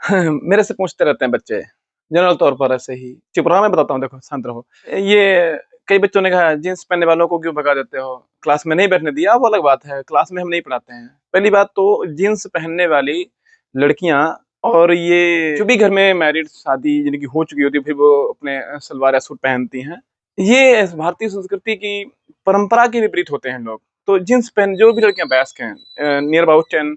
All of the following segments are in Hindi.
मेरे से पूछते रहते हैं बच्चे, जनरल तौर पर ऐसे ही। चुप रहा, मैं बताता हूँ, देखो शांत रहो। ये कई बच्चों ने कहा जीन्स पहनने वालों को क्यों भगा देते हो, क्लास में नहीं बैठने दिया, वो अलग बात है, क्लास में हम नहीं पढ़ाते हैं। पहली बात तो जीन्स पहनने वाली लड़कियां और ये जो भी घर में मैरिड शादी जिनकी हो चुकी होती है, फिर वो अपने सलवार या सूट पहनती हैं, ये भारतीय संस्कृति की परंपरा के विपरीत होते हैं लोग। तो जीन्स पहन जो भी लड़कियां वयस्क हैं, नियर अबाउट 10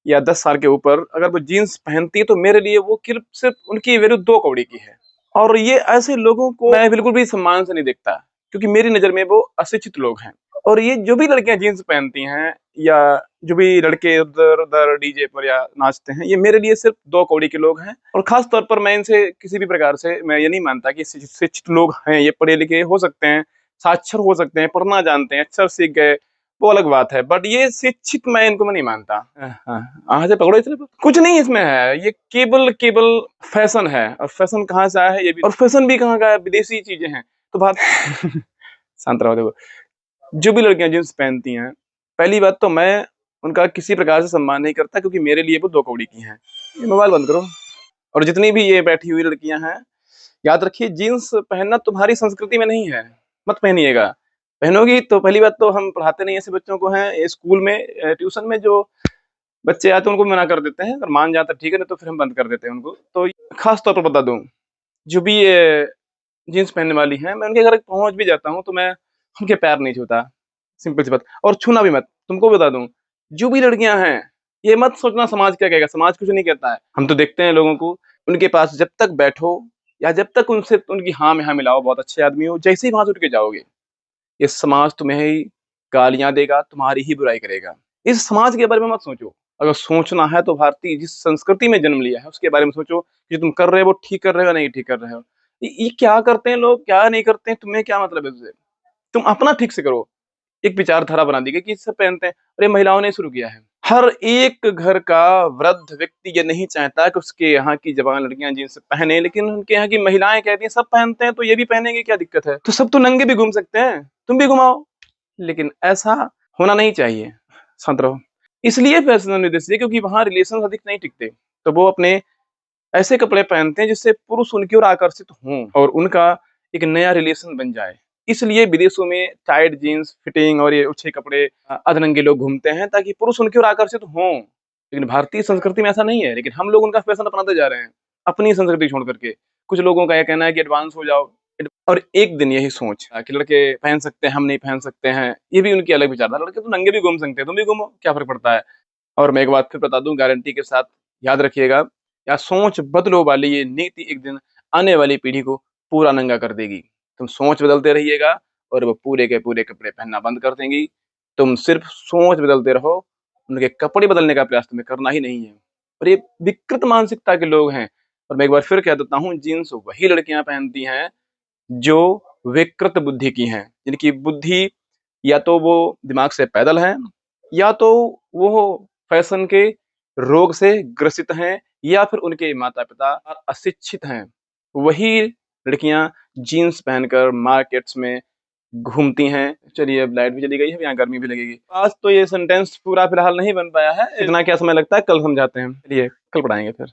या 10 साल के ऊपर, अगर वो जीन्स पहनती है तो मेरे लिए वो सिर्फ सिर्फ उनकी वैल्यू 2 कौड़ी की है। और ये ऐसे लोगों को मैं बिल्कुल भी सम्मान से नहीं देखता, क्योंकि मेरी नजर में वो अशिक्षित लोग हैं। और ये जो भी लड़कियां जीन्स पहनती हैं या जो भी लड़के उधर उधर डीजे पर या नाचते हैं, ये मेरे लिए सिर्फ 2 कौड़ी के लोग हैं। और खास तौर पर मैं इनसे किसी भी प्रकार से मैं ये नहीं मानता कि शिक्षित लोग हैं, ये पढ़े लिखे हो सकते हैं, साक्षर हो सकते हैं, पढ़ना जानते हैं, अक्षर सीख गए, वो अलग बात है, बट ये शिक्षित मैं इनको मैं नहीं मानता। हाँ से पकड़ो, इसलिए कुछ नहीं इसमें है, ये केवल केवल फैशन है। और फैशन कहाँ से आया है ये भी, और फैशन भी कहाँ का है, विदेशी चीजें हैं। तो बात शांत रहो। देखो, जो भी लड़कियां जींस पहनती हैं, पहली बात तो मैं उनका किसी प्रकार से सम्मान नहीं करता, क्योंकि मेरे लिए वो 2 कौड़ी की हैं। ये मोबाइल बंद करो। और जितनी भी ये बैठी हुई लड़कियां हैं, याद रखिए जीन्स पहनना तुम्हारी संस्कृति में नहीं है, मत पहनिएगा। पहनोगी तो पहली बात तो हम पढ़ाते नहीं ऐसे बच्चों को हैं, ये स्कूल में ट्यूशन में जो बच्चे आते हैं उनको मना कर देते हैं, अगर मान जाता ठीक है, नहीं तो फिर हम बंद कर देते हैं उनको। तो खास तौर पर बता दूं, जो भी ये जीन्स पहनने वाली हैं, मैं उनके घर पहुंच भी जाता हूँ तो मैं उनके पैर नहीं छूता, सिंपल सी बात। और छूना भी मत। तुमको बता दूं, जो भी लड़कियां हैं, ये मत सोचना समाज क्या कहेगा, समाज कुछ नहीं कहता है। हम तो देखते हैं लोगों को, उनके पास जब तक बैठो या जब तक उनसे उनकी हाँ में हाँ मिलाओ, बहुत अच्छे आदमी हो, जैसे ही वहां से उठ के जाओगे, ये समाज तुम्हें ही गालियां देगा, तुम्हारी ही बुराई करेगा। इस समाज के बारे में मत सोचो। अगर सोचना है तो भारतीय जिस संस्कृति में जन्म लिया है उसके बारे में सोचो, कि जो तुम कर रहे हो वो ठीक कर रहे हो या नहीं ठीक कर रहे हो। ये क्या करते हैं लोग, क्या नहीं करते हैं, तुम्हें क्या मतलब है उससे? तुम अपना ठीक से करो। एक विचारधारा बना दी गई कि सब पहनते हैं, अरे महिलाओं ने शुरू किया है। हर एक घर का वृद्ध व्यक्ति ये नहीं चाहता कि उसके यहाँ की जवान लड़कियां जींस पहने, लेकिन उनके यहाँ की महिलाएं कहती हैं सब पहनते हैं तो ये भी पहनेंगे, क्या दिक्कत है? तो सब तो नंगे भी घूम सकते हैं, तुम भी घुमाओ। लेकिन ऐसा होना नहीं चाहिए। शांत रहो। इसलिए फैशन निर्देश है क्योंकि वहां रिलेशन अधिक नहीं टिकते, तो वो अपने ऐसे कपड़े पहनते हैं जिससे पुरुष उनकी ओर आकर्षित हों और उनका एक नया रिलेशन बन जाए। इसलिए विदेशों में टाइट जीन्स फिटिंग और ये अच्छे कपड़े अधनंगे लोग घूमते हैं, ताकि पुरुष उनकी ओर आकर्षित हों। लेकिन भारतीय संस्कृति में ऐसा नहीं है, लेकिन हम लोग उनका फैशन अपनाते जा रहे हैं, अपनी संस्कृति छोड़ करके। कुछ लोगों का यह कहना है कि एडवांस हो जाओ। और एक दिन यही सोच कि लड़के पहन सकते हैं, हम नहीं पहन सकते हैं, ये भी उनकी अलग विचारधारा। लड़के तो नंगे भी घूम सकते हैं, तुम भी घूमो, क्या फर्क पड़ता है? और मैं एक बात फिर बता दूं गारंटी के साथ, याद रखिएगा, या सोच बदलो वाली ये नीति एक दिन आने वाली पीढ़ी को पूरा नंगा कर देगी। तुम सोच बदलते रहिएगा और वो पूरे के पूरे कपड़े पहनना बंद कर देंगी। तुम सिर्फ सोच बदलते रहो, उनके कपड़े बदलने का प्रयास तुम्हें करना ही नहीं है। और ये विकृत मानसिकता के लोग हैं। और मैं एक बार फिर कह देता हूँ, जीन्स वही लड़कियां पहनती हैं जो विकृत बुद्धि की हैं, जिनकी बुद्धि या तो वो दिमाग से पैदल हैं, या तो वो फैशन के रोग से ग्रसित हैं, या फिर उनके माता पिता अशिक्षित हैं। वही लड़कियां जीन्स पहनकर मार्केट्स में घूमती हैं। चलिए, अब लाइट भी चली गई है, यहाँ गर्मी भी लगेगी। आज तो ये सेंटेंस पूरा फिलहाल नहीं बन पाया है, इतना क्या समय लगता है, कल समझाते हैं। चलिए, कल पढ़ाएंगे फिर।